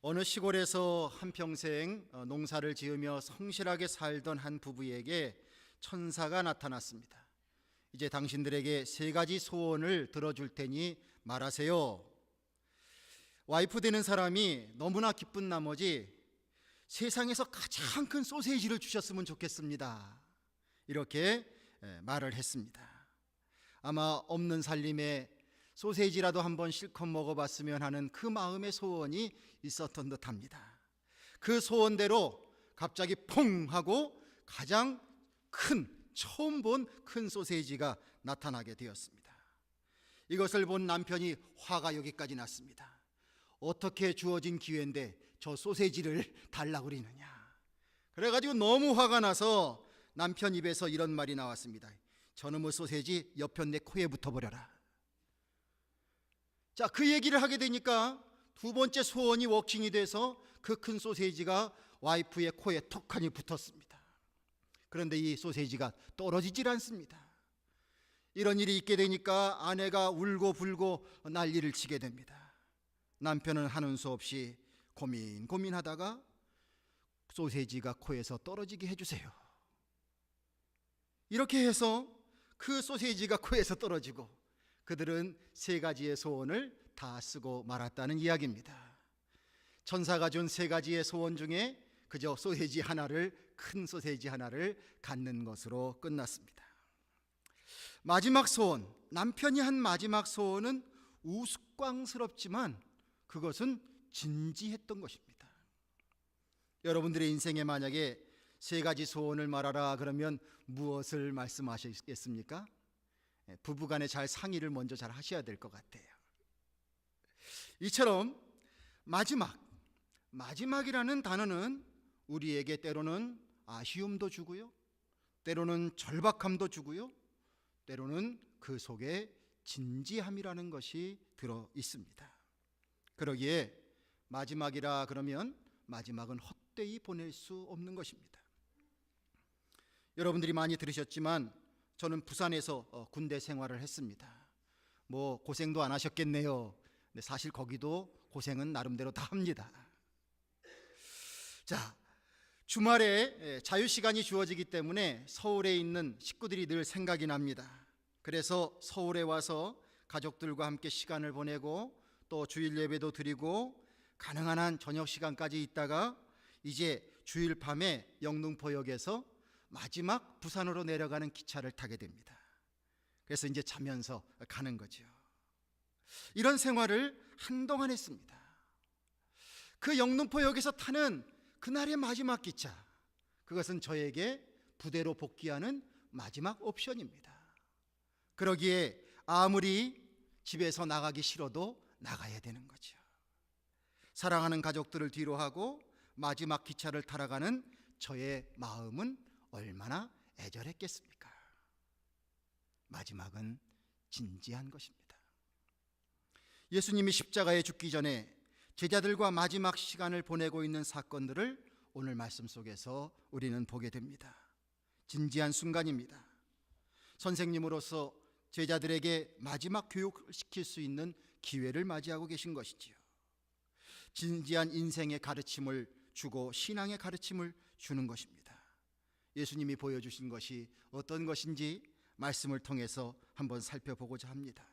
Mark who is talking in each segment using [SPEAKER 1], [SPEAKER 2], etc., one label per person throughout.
[SPEAKER 1] 어느 시골에서 한평생 농사를 지으며 성실하게 살던 한 부부에게 천사가 나타났습니다. 이제 당신들에게 세 가지 소원을 들어줄 테니 말하세요. 와이프 되는 사람이 너무나 기쁜 나머지 세상에서 가장 큰 소세지를 주셨으면 좋겠습니다. 이렇게 말을 했습니다. 아마 없는 살림에 소세지라도 한번 실컷 먹어봤으면 하는 그 마음의 소원이 있었던 듯합니다. 그 소원대로 갑자기 퐁 하고 가장 처음 본 큰 소세지가 나타나게 되었습니다. 이것을 본 남편이 화가 여기까지 났습니다. 어떻게 주어진 기회인데 저 소세지를 달라고 그러느냐. 그래가지고 너무 화가 나서 남편 입에서 이런 말이 나왔습니다. 저놈의 소세지 옆편 내 코에 붙어버려라. 자, 그 얘기를 하게 되니까 두 번째 소원이 워킹이 돼서 그 큰 소세지가 와이프의 코에 톡하니 붙었습니다. 그런데 이 소세지가 떨어지질 않습니다. 이런 일이 있게 되니까 아내가 울고 불고 난리를 치게 됩니다. 남편은 하는 수 없이 고민하다가 소세지가 코에서 떨어지게 해주세요. 이렇게 해서 그 소세지가 코에서 떨어지고 그들은 세 가지의 소원을 다 쓰고 말았다는 이야기입니다. 천사가 준 세 가지의 소원 중에 그저 큰 소세지 하나를 갖는 것으로 끝났습니다. 마지막 소원, 남편이 한 마지막 소원은 우스꽝스럽지만 그것은 진지했던 것입니다. 여러분들의 인생에 만약에 세 가지 소원을 말하라 그러면 무엇을 말씀하시겠습니까? 부부간에 잘 상의를 먼저 잘 하셔야 될 것 같아요. 이처럼 마지막이라는 단어는 우리에게 때로는 아쉬움도 주고요, 때로는 절박함도 주고요, 때로는 그 속에 진지함이라는 것이 들어 있습니다. 그러기에 마지막이라 그러면 마지막은 헛되이 보낼 수 없는 것입니다. 여러분들이 많이 들으셨지만 저는 부산에서 군대 생활을 했습니다. 뭐 고생도 안 하셨겠네요. 근데 사실 거기도 고생은 나름대로 다 합니다. 자, 주말에 자유시간이 주어지기 때문에 서울에 있는 식구들이 늘 생각이 납니다. 그래서 서울에 와서 가족들과 함께 시간을 보내고 또 주일 예배도 드리고 가능한 한 저녁 시간까지 있다가 이제 주일 밤에 영등포역에서 마지막 부산으로 내려가는 기차를 타게 됩니다. 그래서 이제 자면서 가는 거죠. 이런 생활을 한동안 했습니다. 그 영등포역에서 타는 그날의 마지막 기차, 그것은 저에게 부대로 복귀하는 마지막 옵션입니다. 그러기에 아무리 집에서 나가기 싫어도 나가야 되는 거죠. 사랑하는 가족들을 뒤로 하고 마지막 기차를 타러 가는 저의 마음은 얼마나 애절했겠습니까? 마지막은 진지한 것입니다. 예수님이 십자가에 죽기 전에 제자들과 마지막 시간을 보내고 있는 사건들을 오늘 말씀 속에서 우리는 보게 됩니다. 진지한 순간입니다. 선생님으로서 제자들에게 마지막 교육을 시킬 수 있는 기회를 맞이하고 계신 것이지요. 진지한 인생의 가르침을 주고 신앙의 가르침을 주는 것입니다. 예수님이 보여주신 것이 어떤 것인지 말씀을 통해서 한번 살펴보고자 합니다.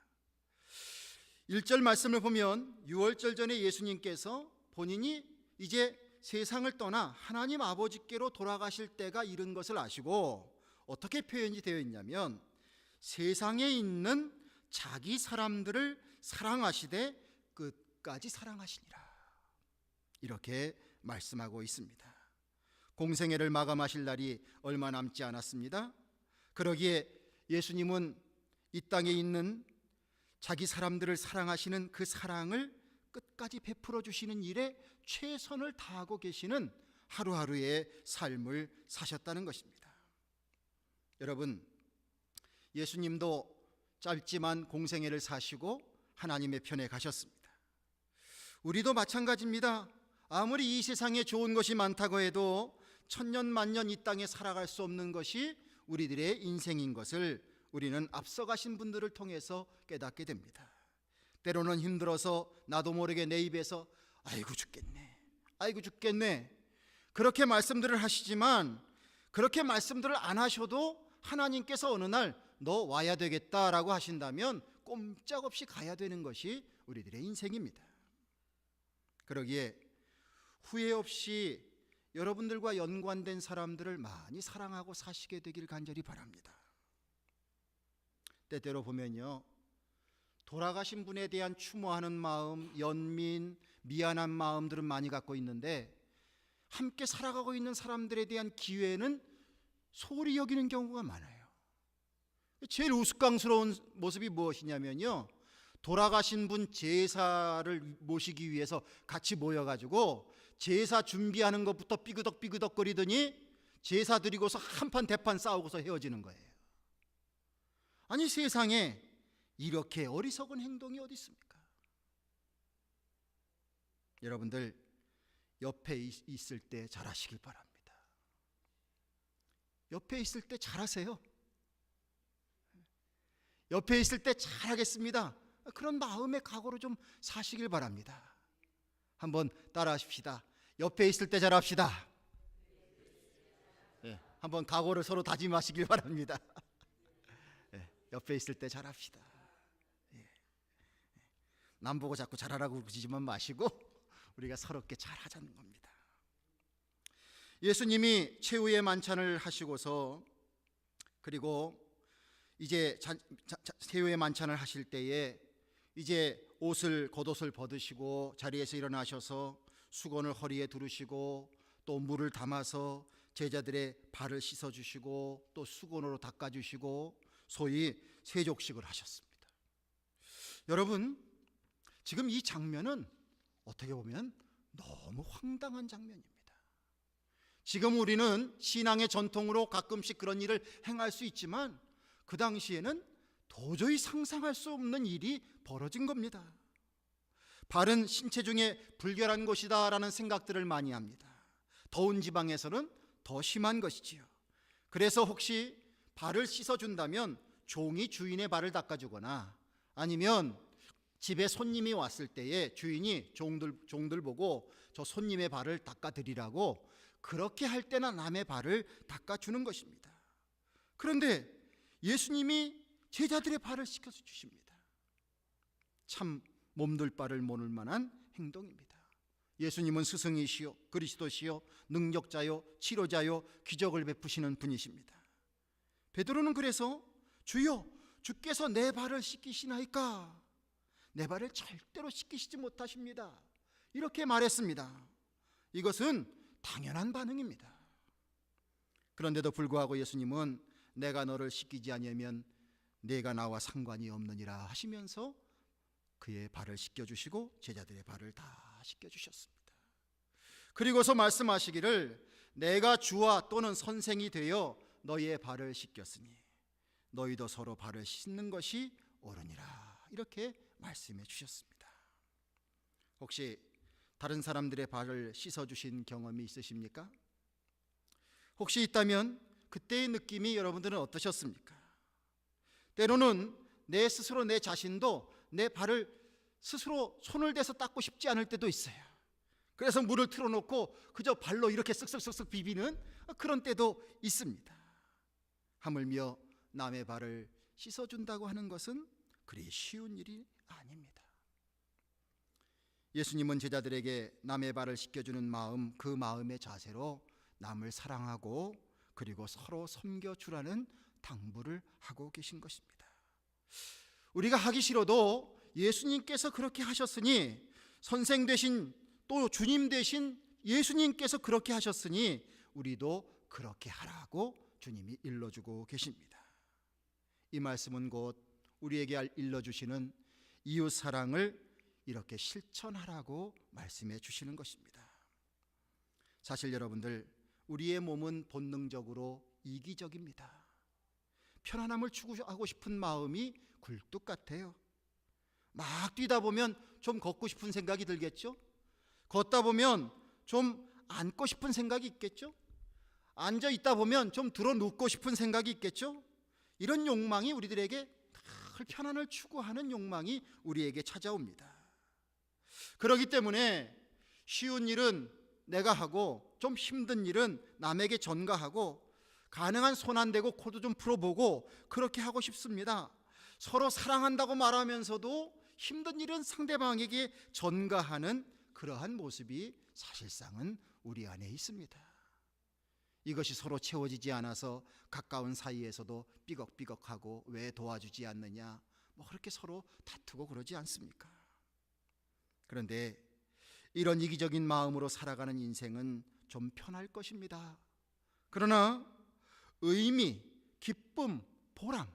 [SPEAKER 1] 1절 말씀을 보면 유월절 전에 예수님께서 본인이 이제 세상을 떠나 하나님 아버지께로 돌아가실 때가 이른 것을 아시고 어떻게 표현이 되어 있냐면 세상에 있는 자기 사람들을 사랑하시되 끝까지 사랑하시니라, 이렇게 말씀하고 있습니다. 공생애를 마감하실 날이 얼마 남지 않았습니다. 그러기에 예수님은 이 땅에 있는 자기 사람들을 사랑하시는 그 사랑을 끝까지 베풀어 주시는 일에 최선을 다하고 계시는 하루하루의 삶을 사셨다는 것입니다. 여러분, 예수님도 짧지만 공생애를 사시고 하나님의 편에 가셨습니다. 우리도 마찬가지입니다. 아무리 이 세상에 좋은 것이 많다고 해도 천년 만년 이 땅에 살아갈 수 없는 것이 우리들의 인생인 것을 우리는 앞서가신 분들을 통해서 깨닫게 됩니다. 때로는 힘들어서 나도 모르게 내 입에서 아이고 죽겠네, 아이고 죽겠네, 그렇게 말씀들을 하시지만 그렇게 말씀들을 안 하셔도 하나님께서 어느 날 너 와야 되겠다라고 하신다면 꼼짝없이 가야 되는 것이 우리들의 인생입니다. 그러기에 후회 없이 여러분들과 연관된 사람들을 많이 사랑하고 사시게 되길 간절히 바랍니다. 때때로 보면요, 돌아가신 분에 대한 추모하는 마음, 연민, 미안한 마음들은 많이 갖고 있는데 함께 살아가고 있는 사람들에 대한 기회는 소홀히 여기는 경우가 많아요. 제일 우스꽝스러운 모습이 무엇이냐면요, 돌아가신 분 제사를 모시기 위해서 같이 모여가지고 제사 준비하는 것부터 삐그덕삐그덕 거리더니 제사 드리고서 한판 대판 싸우고서 헤어지는 거예요. 아니, 세상에 이렇게 어리석은 행동이 어디 있습니까? 여러분들 옆에 있을 때 잘하시길 바랍니다. 옆에 있을 때 잘하세요. 옆에 있을 때 잘하겠습니다, 그런 마음의 각오로 좀 사시길 바랍니다. 한번 따라 하십시다. 옆에 있을 때 잘합시다. 네, 한번 각오를 서로 다짐하시길 바랍니다. 네, 옆에 있을 때 잘합시다. 네. 남 보고 자꾸 잘하라고 그러지만 마시고 우리가 서럽게 잘하자는 겁니다. 예수님이 최후의 만찬을 하시고서 그리고 이제 최후의 만찬을 하실 때에 이제 겉옷을 벗으시고 자리에서 일어나셔서 수건을 허리에 두르시고 또 물을 담아서 제자들의 발을 씻어주시고 또 수건으로 닦아주시고 소위 세족식을 하셨습니다. 여러분, 지금 이 장면은 어떻게 보면 너무 황당한 장면입니다. 지금 우리는 신앙의 전통으로 가끔씩 그런 일을 행할 수 있지만 그 당시에는 도저히 상상할 수 없는 일이 벌어진 겁니다. 발은 신체 중에 불결한 곳이다 라는 생각들을 많이 합니다. 더운 지방에서는 더 심한 것이지요. 그래서 혹시 발을 씻어준다면 종이 주인의 발을 닦아주거나 아니면 집에 손님이 왔을 때에 주인이 종들 보고 저 손님의 발을 닦아드리라고 그렇게 할 때나 남의 발을 닦아주는 것입니다. 그런데 예수님이 제자들의 발을 씻겨서 주십니다. 참 몸둘 바를 모를 만한 행동입니다. 예수님은 스승이시요 그리스도시요 능력자요 치료자요 기적을 베푸시는 분이십니다. 베드로는 그래서 주여, 주께서 내 발을 씻기시나이까? 내 발을 절대로 씻기시지 못하십니다, 이렇게 말했습니다. 이것은 당연한 반응입니다. 그런데도 불구하고 예수님은 내가 너를 씻기지 아니하면 내가 나와 상관이 없느니라 하시면서 그의 발을 씻겨주시고 제자들의 발을 다 씻겨주셨습니다. 그리고서 말씀하시기를 내가 주와 또는 선생이 되어 너희의 발을 씻겼으니 너희도 서로 발을 씻는 것이 옳으니라, 이렇게 말씀해 주셨습니다. 혹시 다른 사람들의 발을 씻어주신 경험이 있으십니까? 혹시 있다면 그때의 느낌이 여러분들은 어떠셨습니까? 때로는 내 스스로 내 자신도 내 발을 스스로 손을 대서 닦고 싶지 않을 때도 있어요. 그래서 물을 틀어놓고 그저 발로 이렇게 쓱쓱쓱쓱 비비는 그런 때도 있습니다. 하물며 남의 발을 씻어준다고 하는 것은 그리 쉬운 일이 아닙니다. 예수님은 제자들에게 남의 발을 씻겨주는 마음, 그 마음의 자세로 남을 사랑하고 그리고 서로 섬겨주라는 당부를 하고 계신 것입니다. 우리가 하기 싫어도 예수님께서 그렇게 하셨으니, 선생 되신 또 주님 되신 예수님께서 그렇게 하셨으니 우리도 그렇게 하라고 주님이 일러주고 계십니다. 이 말씀은 곧 우리에게 일러주시는 이웃사랑을 이렇게 실천하라고 말씀해 주시는 것입니다. 사실 여러분들, 우리의 몸은 본능적으로 이기적입니다. 편안함을 추구하고 싶은 마음이 굴뚝 같아요. 막 뛰다 보면 좀 걷고 싶은 생각이 들겠죠? 걷다 보면 좀 앉고 싶은 생각이 있겠죠? 앉아 있다 보면 좀 들어 눕고 싶은 생각이 있겠죠? 이런 욕망이 우리들에게 늘 편안을 추구하는 욕망이 우리에게 찾아옵니다. 그렇기 때문에 쉬운 일은 내가 하고 좀 힘든 일은 남에게 전가하고 가능한 손 안 대고 코도 좀 풀어보고 그렇게 하고 싶습니다. 서로 사랑한다고 말하면서도 힘든 일은 상대방에게 전가하는 그러한 모습이 사실상은 우리 안에 있습니다. 이것이 서로 채워지지 않아서 가까운 사이에서도 삐걱삐걱하고 왜 도와주지 않느냐 그렇게 서로 다투고 그러지 않습니까? 그런데 이런 이기적인 마음으로 살아가는 인생은 좀 편할 것입니다. 그러나 의미, 기쁨, 보람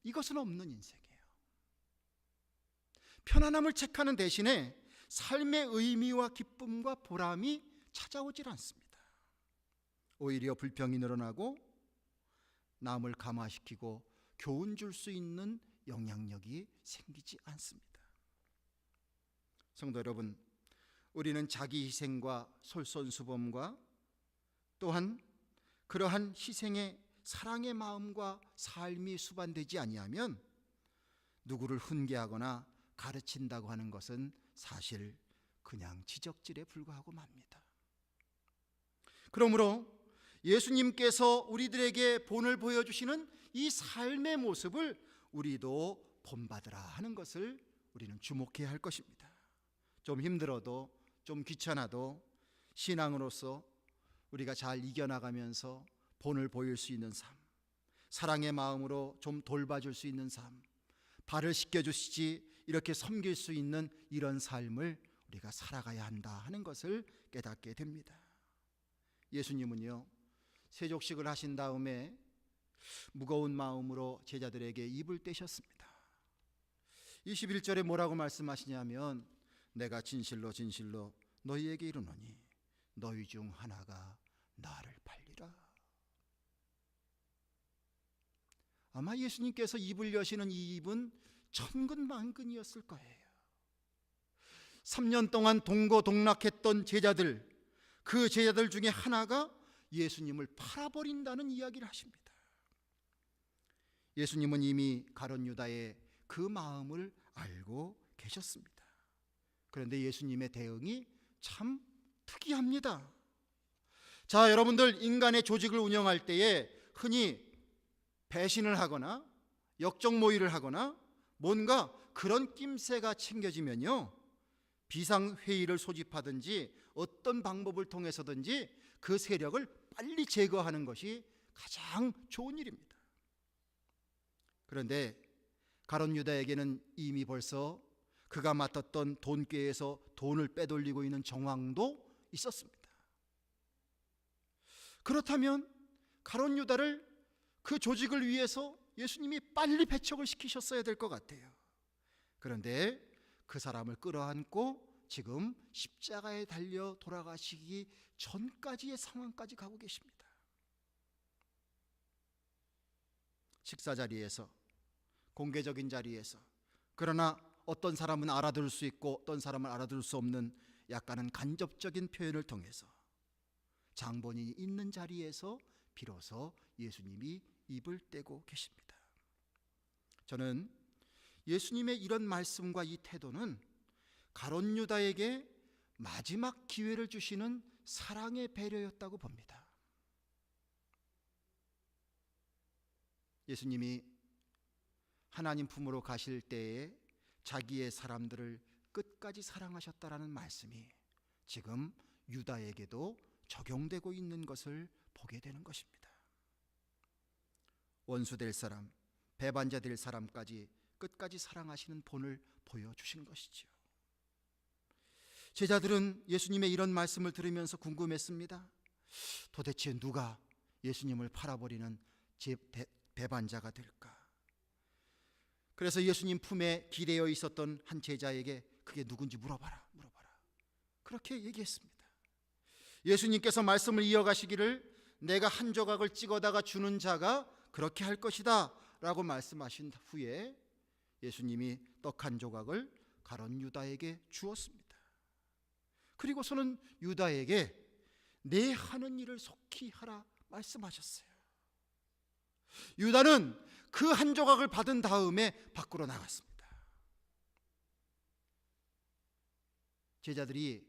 [SPEAKER 1] 이것은 없는 인생이에요. 편안함을 택하는 대신에 삶의 의미와 기쁨과 보람이 찾아오질 않습니다. 오히려 불평이 늘어나고 남을 감화시키고 교훈 줄 수 있는 영향력이 생기지 않습니다. 성도 여러분, 우리는 자기 희생과 솔선수범과 또한 그러한 희생의 사랑의 마음과 삶이 수반되지 아니하면 누구를 훈계하거나 가르친다고 하는 것은 사실 그냥 지적질에 불과하고 맙니다. 그러므로 예수님께서 우리들에게 본을 보여주시는 이 삶의 모습을 우리도 본받으라 하는 것을 우리는 주목해야 할 것입니다. 좀 힘들어도 좀 귀찮아도 신앙으로서 우리가 잘 이겨나가면서 본을 보일 수 있는 삶, 사랑의 마음으로 좀 돌봐줄 수 있는 삶, 발을 씻겨주시지 이렇게 섬길 수 있는 이런 삶을 우리가 살아가야 한다 하는 것을 깨닫게 됩니다. 예수님은요, 세족식을 하신 다음에 무거운 마음으로 제자들에게 입을 떼셨습니다. 21절에 뭐라고 말씀하시냐면 내가 진실로 진실로 너희에게 이르노니 너희 중 하나가 나를 팔리라. 아마 예수님께서 입을 여시는 이 입은 천근만근이었을 거예요. 3년 동안 동고동락했던 제자들, 그 제자들 중에 하나가 예수님을 팔아버린다는 이야기를 하십니다. 예수님은 이미 가룟 유다의 그 마음을 알고 계셨습니다. 그런데 예수님의 대응이 참 특이합니다. 자, 여러분들 인간의 조직을 운영할 때에 흔히 배신을 하거나 역적모의를 하거나 뭔가 그런 낌새가 챙겨지면요, 비상회의를 소집하든지 어떤 방법을 통해서든지 그 세력을 빨리 제거하는 것이 가장 좋은 일입니다. 그런데 가룟 유다에게는 이미 벌써 그가 맡았던 돈꾀에서 돈을 빼돌리고 있는 정황도 있었습니다. 그렇다면 가룟 유다를 그 조직을 위해서 예수님이 빨리 배척을 시키셨어야 될 것 같아요. 그런데 그 사람을 끌어안고 지금 십자가에 달려 돌아가시기 전까지의 상황까지 가고 계십니다. 식사 자리에서, 공개적인 자리에서, 그러나 어떤 사람은 알아들을 수 있고 어떤 사람은 알아들을 수 없는 약간은 간접적인 표현을 통해서 장본인이 있는 자리에서 비로소 예수님이 입을 떼고 계십니다. 저는 예수님의 이런 말씀과 이 태도는 가룟 유다에게 마지막 기회를 주시는 사랑의 배려였다고 봅니다. 예수님이 하나님 품으로 가실 때에 자기의 사람들을 끝까지 사랑하셨다라는 말씀이 지금 유다에게도 적용되고 있는 것을 보게 되는 것입니다. 원수 될 사람, 배반자 될 사람까지 끝까지 사랑하시는 본을 보여주신 것이지요. 제자들은 예수님의 이런 말씀을 들으면서 궁금했습니다. 도대체 누가 예수님을 팔아버리는 배반자가 될까? 그래서 예수님 품에 기대어 있었던 한 제자에게 그게 누군지 물어봐라. 그렇게 얘기했습니다. 예수님께서 말씀을 이어가시기를 내가 한 조각을 찍어다가 주는 자가 그렇게 할 것이다 라고 말씀하신 후에 예수님이 떡 한 조각을 가룟 유다에게 주었습니다. 그리고서는 유다에게 내 하는 일을 속히 하라 말씀하셨어요. 유다는 그 한 조각을 받은 다음에 밖으로 나갔습니다. 제자들이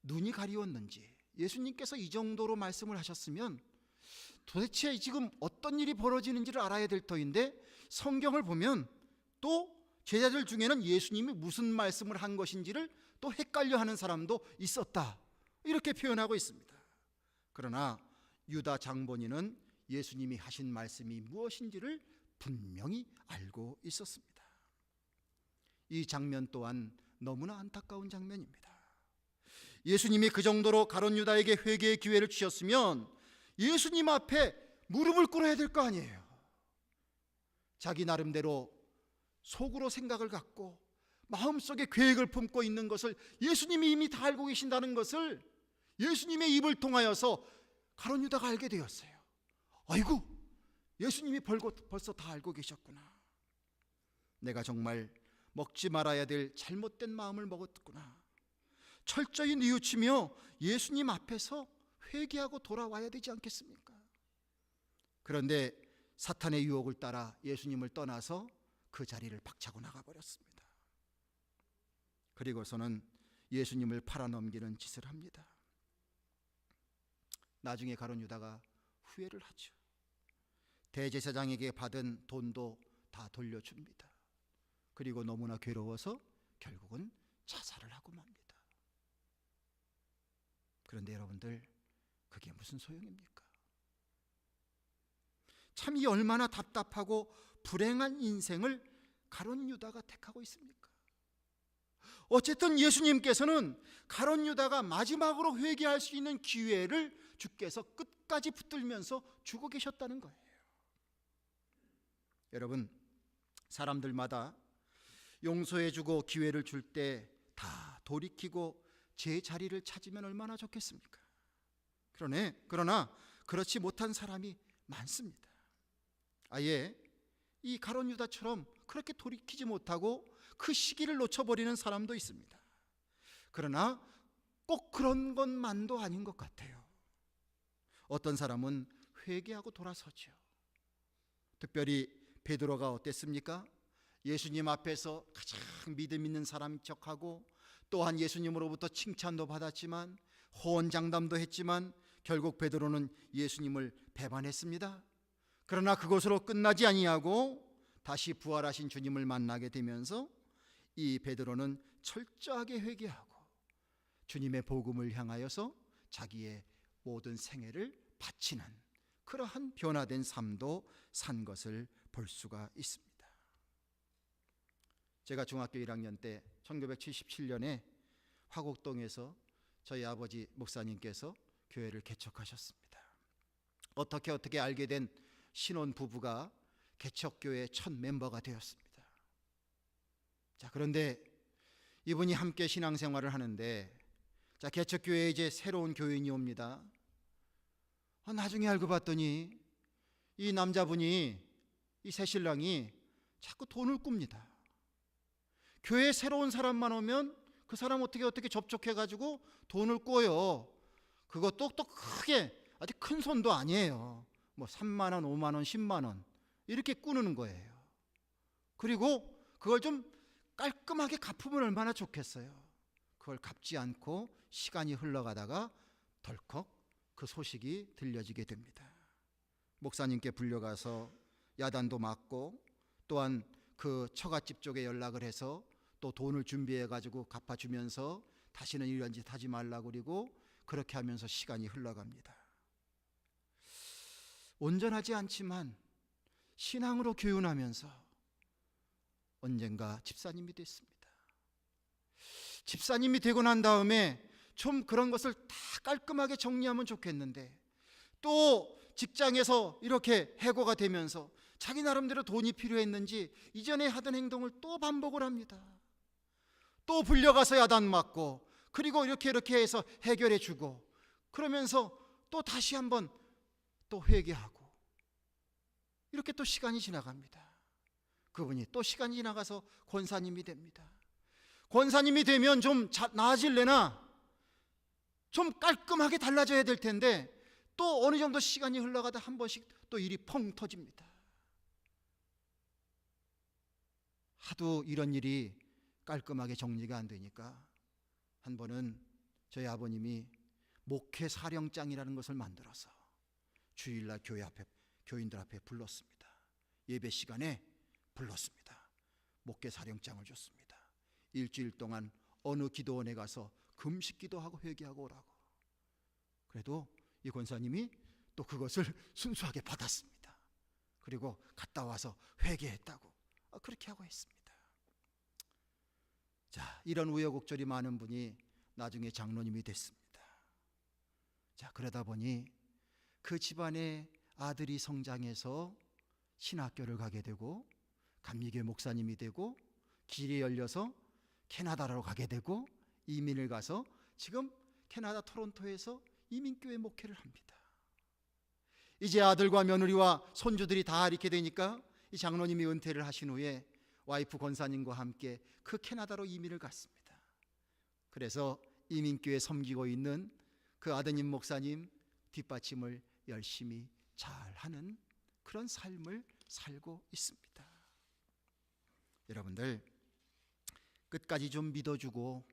[SPEAKER 1] 눈이 가리웠는지 예수님께서 이 정도로 말씀을 하셨으면 도대체 지금 어떤 일이 벌어지는지를 알아야 될 터인데 성경을 보면 또 제자들 중에는 예수님이 무슨 말씀을 한 것인지를 또 헷갈려하는 사람도 있었다, 이렇게 표현하고 있습니다. 그러나 유다 장본인은 예수님이 하신 말씀이 무엇인지를 분명히 알고 있었습니다. 이 장면 또한 너무나 안타까운 장면입니다. 예수님이 그 정도로 가룟 유다에게 회개의 기회를 주셨으면 예수님 앞에 무릎을 꿇어야 될 거 아니에요. 자기 나름대로 속으로 생각을 갖고 마음속에 계획을 품고 있는 것을 예수님이 이미 다 알고 계신다는 것을 예수님의 입을 통하여서 가룟 유다가 알게 되었어요. 아이고, 예수님이 벌써 다 알고 계셨구나. 내가 정말 먹지 말아야 될 잘못된 마음을 먹었구나. 철저히 뉘우치며 예수님 앞에서 회개하고 돌아와야 되지 않겠습니까? 그런데 사탄의 유혹을 따라 예수님을 떠나서 그 자리를 박차고 나가버렸습니다. 그리고서는 예수님을 팔아넘기는 짓을 합니다. 나중에 가룟 유다가 후회를 하죠. 대제사장에게 받은 돈도 다 돌려줍니다. 그리고 너무나 괴로워서 결국은 자살을 하고 맙니다. 그런데 여러분들, 그게 무슨 소용입니까? 참 이 얼마나 답답하고 불행한 인생을 가룟 유다가 택하고 있습니까? 어쨌든 예수님께서는 가룟 유다가 마지막으로 회개할 수 있는 기회를 주께서 끝까지 붙들면서 주고 계셨다는 거예요. 여러분, 사람들마다 용서해주고 기회를 줄 때 다 돌이키고 제 자리를 찾으면 얼마나 좋겠습니까? 그러나 그렇지 못한 사람이 많습니다. 아예 이 가룟 유다처럼 그렇게 돌이키지 못하고 그 시기를 놓쳐버리는 사람도 있습니다. 그러나 꼭 그런 것만도 아닌 것 같아요. 어떤 사람은 회개하고 돌아서죠. 특별히 베드로가 어땠습니까? 예수님 앞에서 가장 믿음 있는 사람인 척하고 또한 예수님으로부터 칭찬도 받았지만 호언장담도 했지만 결국 베드로는 예수님을 배반했습니다. 그러나 그것으로 끝나지 아니하고 다시 부활하신 주님을 만나게 되면서 이 베드로는 철저하게 회개하고 주님의 복음을 향하여서 자기의 모든 생애를 바치는 그러한 변화된 삶도 산 것을 볼 수가 있습니다. 제가 중학교 1학년 때 1977년에 화곡동에서 저희 아버지 목사님께서 교회를 개척하셨습니다. 어떻게 알게 된 신혼 부부가 개척교회 첫 멤버가 되었습니다. 자, 그런데 이분이 함께 신앙생활을 하는데 개척교회에 이제 새로운 교인이 옵니다. 나중에 알고 봤더니 이 남자분이, 이 새신랑이 자꾸 돈을 꿉니다. 교회에 새로운 사람만 오면 그 사람 어떻게 접촉해가지고 돈을 꿔요. 그것도 또 크게, 아주 큰 손도 아니에요. 뭐 3만 원, 5만 원, 10만 원 이렇게 꾸는 거예요. 그리고 그걸 좀 깔끔하게 갚으면 얼마나 좋겠어요. 그걸 갚지 않고 시간이 흘러가다가 덜컥 그 소식이 들려지게 됩니다. 목사님께 불려가서 야단도 맞고 또한 그 처갓집 쪽에 연락을 해서 또 돈을 준비해 가지고 갚아주면서 다시는 이런 짓 하지 말라고 그리고 그렇게 하면서 시간이 흘러갑니다. 온전하지 않지만 신앙으로 교훈하면서 언젠가 집사님이 됐습니다. 집사님이 되고 난 다음에 좀 그런 것을 다 깔끔하게 정리하면 좋겠는데 또 직장에서 이렇게 해고가 되면서 자기 나름대로 돈이 필요했는지 이전에 하던 행동을 또 반복을 합니다. 또 불려가서 야단 맞고 그리고 이렇게 해서 해결해 주고 그러면서 또 다시 한번 또 회개하고 이렇게 또 시간이 지나갑니다. 그분이 또 시간이 지나가서 권사님이 됩니다. 권사님이 되면 좀 나아질래나 좀 깔끔하게 달라져야 될 텐데 또 어느 정도 시간이 흘러가다 한 번씩 또 일이 펑 터집니다. 하도 이런 일이 깔끔하게 정리가 안 되니까 한 번은 저희 아버님이 목회 사령장이라는 것을 만들어서 주일날 교인들 앞에 불렀습니다. 예배 시간에 불렀습니다. 목회 사령장을 줬습니다. 일주일 동안 어느 기도원에 가서 금식 기도하고 회개하고 오라고. 그래도 이 권사님이 또 그것을 순수하게 받았습니다. 그리고 갔다 와서 회개했다고 그렇게 하고 있습니다. 자, 이런 우여곡절이 많은 분이 나중에 장로님이 됐습니다. 자, 그러다 보니 그 집안의 아들이 성장해서 신학교를 가게 되고 감리교 목사님이 되고 길이 열려서 캐나다로 가게 되고 이민을 가서 지금 캐나다 토론토에서 이민교회 목회를 합니다. 이제 아들과 며느리와 손주들이 다 이렇게 되니까 이 장로님이 은퇴를 하신 후에 와이프 권사님과 함께 그 캐나다로 이민을 갔습니다. 그래서 이민교회 섬기고 있는 그 아드님 목사님 뒷받침을 열심히 잘하는 그런 삶을 살고 있습니다. 여러분들, 끝까지 좀 믿어주고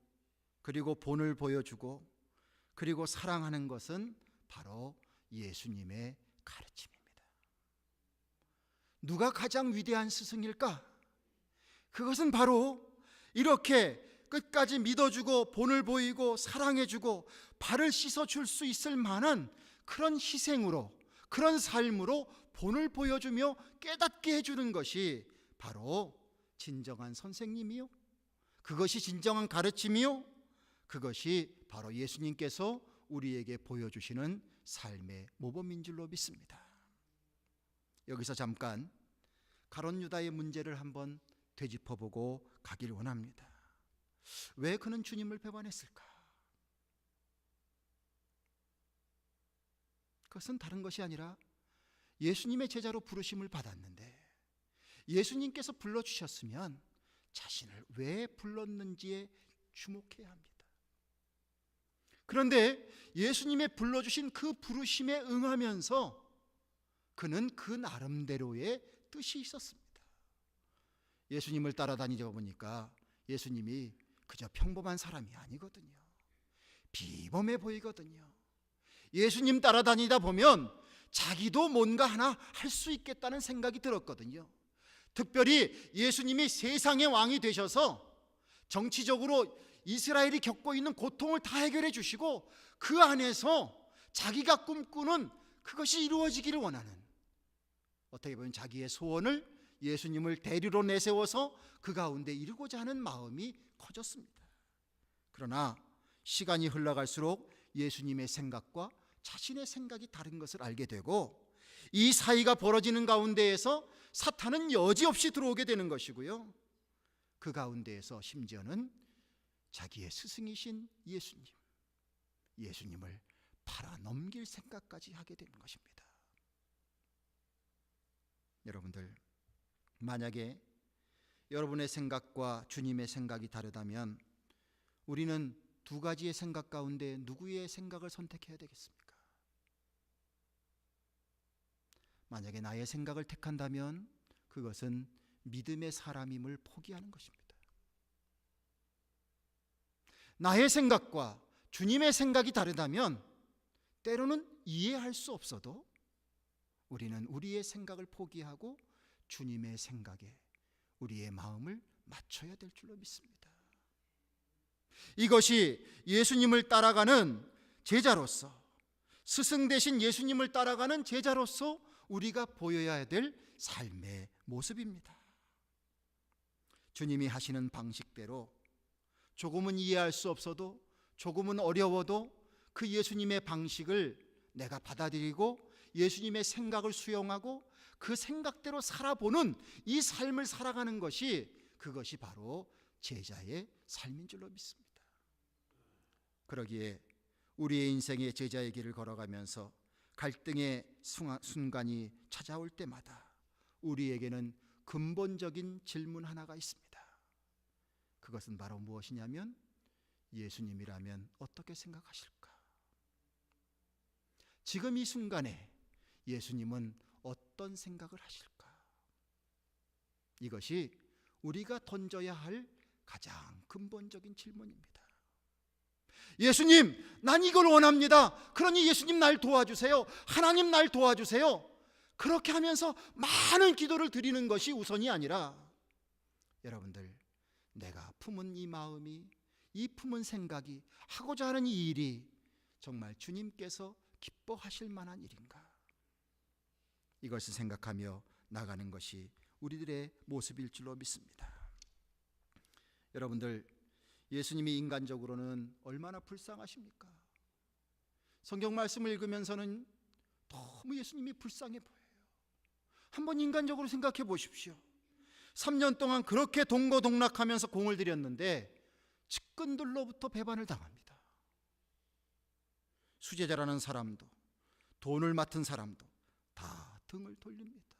[SPEAKER 1] 그리고 본을 보여주고 그리고 사랑하는 것은 바로 예수님의 가르침입니다. 누가 가장 위대한 스승일까? 그것은 바로 이렇게 끝까지 믿어주고 본을 보이고 사랑해주고 발을 씻어줄 수 있을 만한 그런 희생으로, 그런 삶으로 본을 보여주며 깨닫게 해주는 것이 바로 진정한 선생님이요, 그것이 진정한 가르침이요, 그것이 바로 예수님께서 우리에게 보여주시는 삶의 모범인 줄로 믿습니다. 여기서 잠깐 가룟 유다의 문제를 한번 되짚어보고 가길 원합니다. 왜 그는 주님을 배반했을까? 그것은 다른 것이 아니라 예수님의 제자로 부르심을 받았는데 예수님께서 불러주셨으면 자신을 왜 불렀는지에 주목해야 합니다. 그런데 예수님의 불러주신 그 부르심에 응하면서 그는 그 나름대로의 뜻이 있었습니다. 예수님을 따라다니다 보니까 예수님이 그저 평범한 사람이 아니거든요. 비범해 보이거든요. 예수님 따라다니다 보면 자기도 뭔가 하나 할 수 있겠다는 생각이 들었거든요. 특별히 예수님이 세상의 왕이 되셔서 정치적으로 이스라엘이 겪고 있는 고통을 다 해결해 주시고 그 안에서 자기가 꿈꾸는 그것이 이루어지기를 원하는, 어떻게 보면 자기의 소원을 예수님을 대리로 내세워서 그 가운데 이루고자 하는 마음이 커졌습니다. 그러나 시간이 흘러갈수록 예수님의 생각과 자신의 생각이 다른 것을 알게 되고 이 사이가 벌어지는 가운데에서 사탄은 여지없이 들어오게 되는 것이고요, 그 가운데에서 심지어는 자기의 스승이신 예수님을 팔아넘길 생각까지 하게 되는 것입니다. 여러분들, 만약에 여러분의 생각과 주님의 생각이 다르다면 우리는 두 가지의 생각 가운데 누구의 생각을 선택해야 되겠습니까? 만약에 나의 생각을 택한다면 그것은 믿음의 사람임을 포기하는 것입니다. 나의 생각과 주님의 생각이 다르다면 때로는 이해할 수 없어도 우리는 우리의 생각을 포기하고 주님의 생각에 우리의 마음을 맞춰야 될 줄로 믿습니다. 이것이 예수님을 따라가는 제자로서, 스승 되신 예수님을 따라가는 제자로서 우리가 보여야 될 삶의 모습입니다. 주님이 하시는 방식대로 조금은 이해할 수 없어도, 조금은 어려워도 그 예수님의 방식을 내가 받아들이고 예수님의 생각을 수용하고 그 생각대로 살아보는 이 삶을 살아가는 것이, 그것이 바로 제자의 삶인 줄로 믿습니다. 그러기에 우리의 인생의 제자의 길을 걸어가면서 갈등의 순간이 찾아올 때마다 우리에게는 근본적인 질문 하나가 있습니다. 그것은 바로 무엇이냐면, 예수님이라면 어떻게 생각하실까? 지금 이 순간에 예수님은 어떤 생각을 하실까? 이것이 우리가 던져야 할 가장 근본적인 질문입니다. 예수님, 난 이걸 원합니다. 그러니 예수님 날 도와주세요. 하나님 날 도와주세요. 그렇게 하면서 많은 기도를 드리는 것이 우선이 아니라, 여러분들, 내가 품은 이 마음이, 이 품은 생각이, 하고자 하는 이 일이 정말 주님께서 기뻐하실 만한 일인가, 이것을 생각하며 나가는 것이 우리들의 모습일 줄로 믿습니다. 여러분들, 예수님이 인간적으로는 얼마나 불쌍하십니까? 성경 말씀을 읽으면서는 너무 예수님이 불쌍해 보여요. 한번 인간적으로 생각해 보십시오. 3년 동안 그렇게 동고동락하면서 공을 들였는데 측근들로부터 배반을 당합니다. 수제자라는 사람도, 돈을 맡은 사람도 다 등을 돌립니다.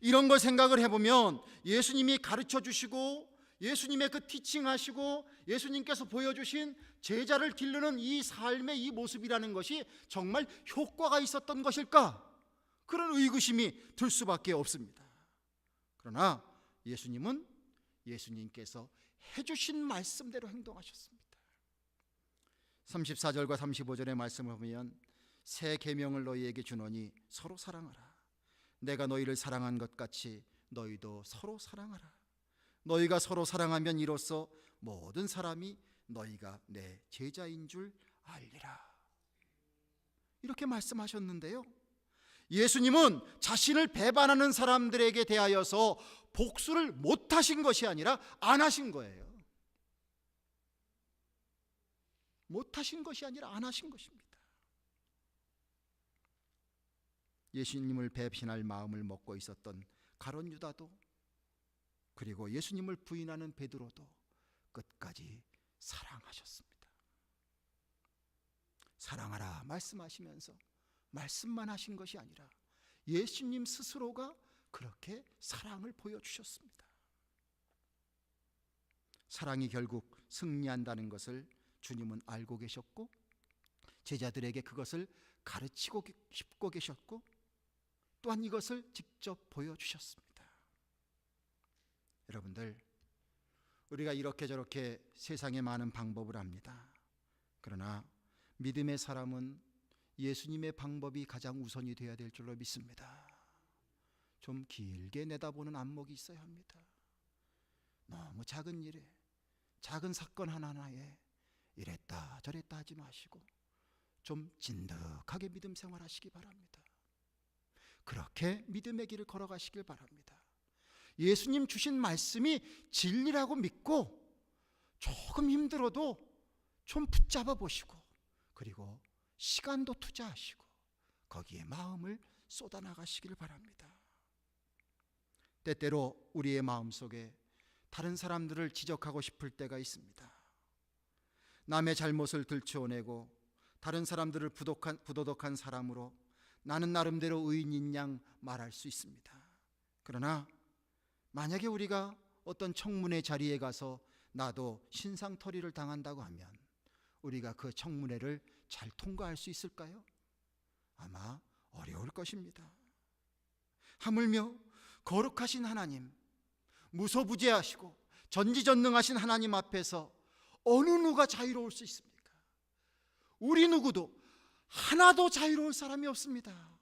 [SPEAKER 1] 이런 걸 생각을 해보면 예수님이 가르쳐 주시고 예수님의 그 티칭하시고 예수님께서 보여주신 제자를 기르는 이 삶의 이 모습이라는 것이 정말 효과가 있었던 것일까? 그런 의구심이 들 수밖에 없습니다. 그러나 예수님은 예수님께서 해주신 말씀대로 행동하셨습니다. 34절과 35절의 말씀을 보면 새 계명을 너희에게 주노니 서로 사랑하라. 내가 너희를 사랑한 것 같이 너희도 서로 사랑하라. 너희가 서로 사랑하면 이로써 모든 사람이 너희가 내 제자인 줄 알리라. 이렇게 말씀하셨는데요, 예수님은 자신을 배반하는 사람들에게 대하여서 복수를 못하신 것이 아니라 안 하신 거예요. 못하신 것이 아니라 안 하신 것입니다. 예수님을 배신할 마음을 먹고 있었던 가룟 유다도, 그리고 예수님을 부인하는 베드로도 끝까지 사랑하셨습니다. 사랑하라 말씀하시면서 말씀만 하신 것이 아니라 예수님 스스로가 그렇게 사랑을 보여주셨습니다. 사랑이 결국 승리한다는 것을 주님은 알고 계셨고 제자들에게 그것을 가르치고 싶고 계셨고 또한 이것을 직접 보여주셨습니다. 여러분들, 우리가 이렇게 저렇게 세상에 많은 방법을 합니다. 그러나 믿음의 사람은 예수님의 방법이 가장 우선이 되어야 될 줄로 믿습니다. 좀 길게 내다보는 안목이 있어야 합니다. 너무 작은 일에, 작은 사건 하나하나에 이랬다 저랬다 하지 마시고 좀 진득하게 믿음 생활하시기 바랍니다. 그렇게 믿음의 길을 걸어가시길 바랍니다. 예수님 주신 말씀이 진리라고 믿고 조금 힘들어도 좀 붙잡아 보시고, 그리고 시간도 투자하시고 거기에 마음을 쏟아나가시길 바랍니다. 때때로 우리의 마음속에 다른 사람들을 지적하고 싶을 때가 있습니다. 남의 잘못을 들추어내고 다른 사람들을 부도덕한 사람으로 나는 나름대로 의인인 양 말할 수 있습니다. 그러나 만약에 우리가 어떤 청문회 자리에 가서 나도 신상털이를 당한다고 하면 우리가 그 청문회를 잘 통과할 수 있을까요? 아마 어려울 것입니다. 하물며 거룩하신 하나님, 무소부재하시고 전지전능하신 하나님 앞에서 어느 누가 자유로울 수 있습니까? 우리 누구도 하나도 자유로울 사람이 없습니다.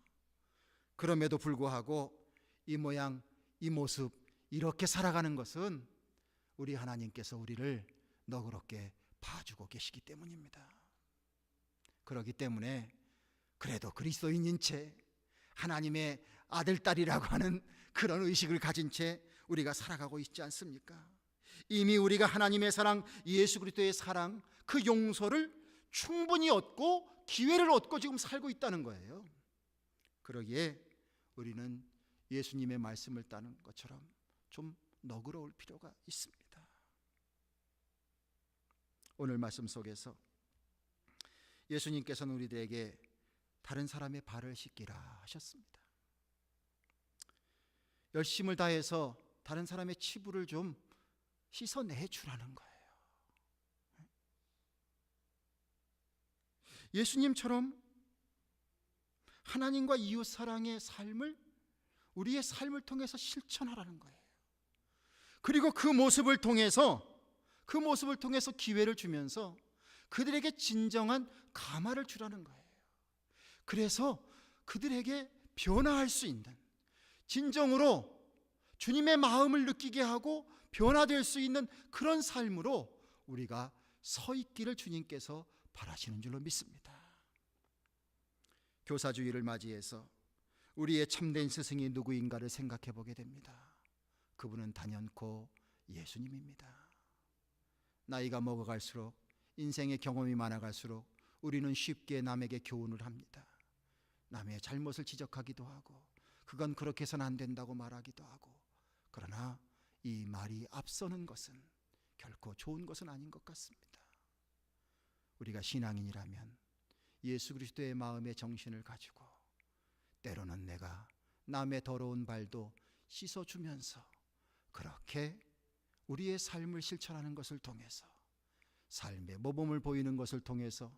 [SPEAKER 1] 그럼에도 불구하고 이 모양 이 모습 이렇게 살아가는 것은 우리 하나님께서 우리를 너그럽게 봐주고 계시기 때문입니다. 그렇기 때문에 그래도 그리스도인인 채 하나님의 아들, 딸이라고 하는 그런 의식을 가진 채 우리가 살아가고 있지 않습니까? 이미 우리가 하나님의 사랑, 예수 그리스도의 사랑, 그 용서를 충분히 얻고 기회를 얻고 지금 살고 있다는 거예요. 그러기에 우리는 예수님의 말씀을 따는 것처럼 좀 너그러울 필요가 있습니다. 오늘 말씀 속에서 예수님께서는 우리들에게 다른 사람의 발을 씻기라 하셨습니다. 열심을 다해서 다른 사람의 치부를 좀 씻어내주라는 거예요. 예수님처럼 하나님과 이웃 사랑의 삶을 우리의 삶을 통해서 실천하라는 거예요. 그리고 그 모습을 통해서 기회를 주면서 그들에게 진정한 감화를 주라는 거예요. 그래서 그들에게 변화할 수 있는, 진정으로 주님의 마음을 느끼게 하고 변화될 수 있는 그런 삶으로 우리가 서 있기를 주님께서 바라시는 줄로 믿습니다. 교사주일을 맞이해서 우리의 참된 스승이 누구인가를 생각해 보게 됩니다. 그분은 단연코 예수님입니다. 나이가 먹어갈수록, 인생의 경험이 많아갈수록 우리는 쉽게 남에게 교훈을 합니다. 남의 잘못을 지적하기도 하고, 그건 그렇게 해서는 안 된다고 말하기도 하고, 그러나 이 말이 앞서는 것은 결코 좋은 것은 아닌 것 같습니다. 우리가 신앙인이라면 예수 그리스도의 마음의 정신을 가지고 때로는 내가 남의 더러운 발도 씻어주면서 그렇게 우리의 삶을 실천하는 것을 통해서, 삶의 모범을 보이는 것을 통해서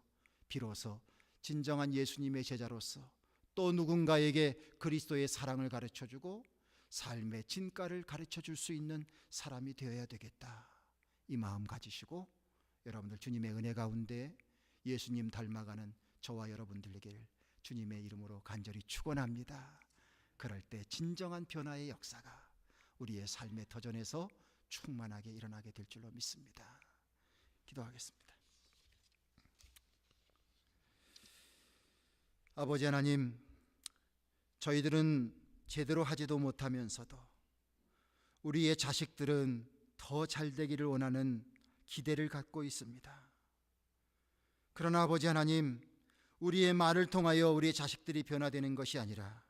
[SPEAKER 1] 비로소 진정한 예수님의 제자로서 또 누군가에게 그리스도의 사랑을 가르쳐주고 삶의 진가를 가르쳐줄 수 있는 사람이 되어야 되겠다. 이 마음 가지시고 여러분들 주님의 은혜 가운데 예수님 닮아가는 저와 여러분들에게 주님의 이름으로 간절히 축원합니다. 그럴 때 진정한 변화의 역사가 우리의 삶의 터전에서 충만하게 일어나게 될 줄로 믿습니다. 기도하겠습니다. 아버지 하나님, 저희들은 제대로 하지도 못하면서도 우리의 자식들은 더 잘되기를 원하는 기대를 갖고 있습니다. 그러나 아버지 하나님, 우리의 말을 통하여 우리의 자식들이 변화되는 것이 아니라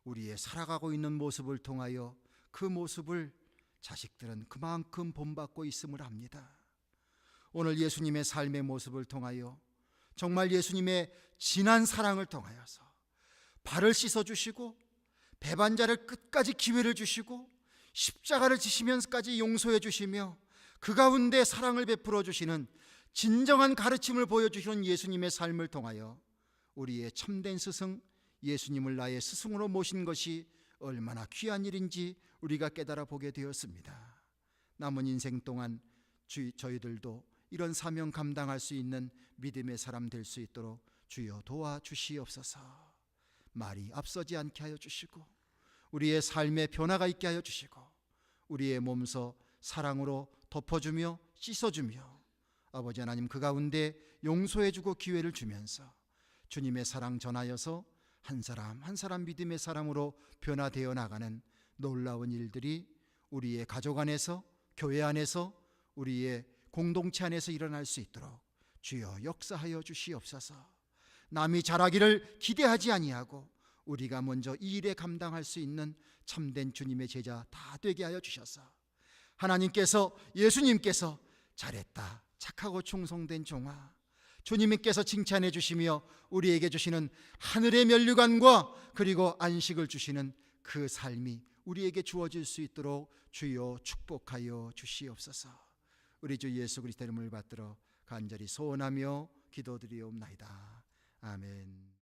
[SPEAKER 1] 우리의 살아가고 있는 모습을 통하여 그 모습을 자식들은 그만큼 본받고 있음을 압니다. 오늘 예수님의 삶의 모습을 통하여 정말 예수님의 진한 사랑을 통하여서 발을 씻어주시고 배반자를 끝까지 기회를 주시고 십자가를 지시면서까지 용서해 주시며 그 가운데 사랑을 베풀어 주시는 진정한 가르침을 보여주시는 예수님의 삶을 통하여 우리의 참된 스승 예수님을 나의 스승으로 모신 것이 얼마나 귀한 일인지 우리가 깨달아 보게 되었습니다. 남은 인생 동안 저희들도 이런 사명 감당할 수 있는 믿음의 사람 될 수 있도록 주여 도와주시옵소서. 말이 앞서지 않게 하여 주시고 우리의 삶에 변화가 있게 하여 주시고 우리의 몸소 사랑으로 덮어주며 씻어주며 아버지 하나님 그 가운데 용서해주고 기회를 주면서 주님의 사랑 전하여서 한 사람 한 사람 믿음의 사람으로 변화되어 나가는 놀라운 일들이 우리의 가족 안에서, 교회 안에서, 우리의 공동체 안에서 일어날 수 있도록 주여 역사하여 주시옵소서. 남이 잘하기를 기대하지 아니하고 우리가 먼저 이 일에 감당할 수 있는 참된 주님의 제자 다 되게 하여 주셔서 하나님께서, 예수님께서 잘했다, 착하고 충성된 종아, 주님께서 칭찬해 주시며 우리에게 주시는 하늘의 면류관과 그리고 안식을 주시는 그 삶이 우리에게 주어질 수 있도록 주여 축복하여 주시옵소서. 우리 주 예수 그리스도의 이름을 받들어 간절히 소원하며 기도드리옵나이다. 아멘.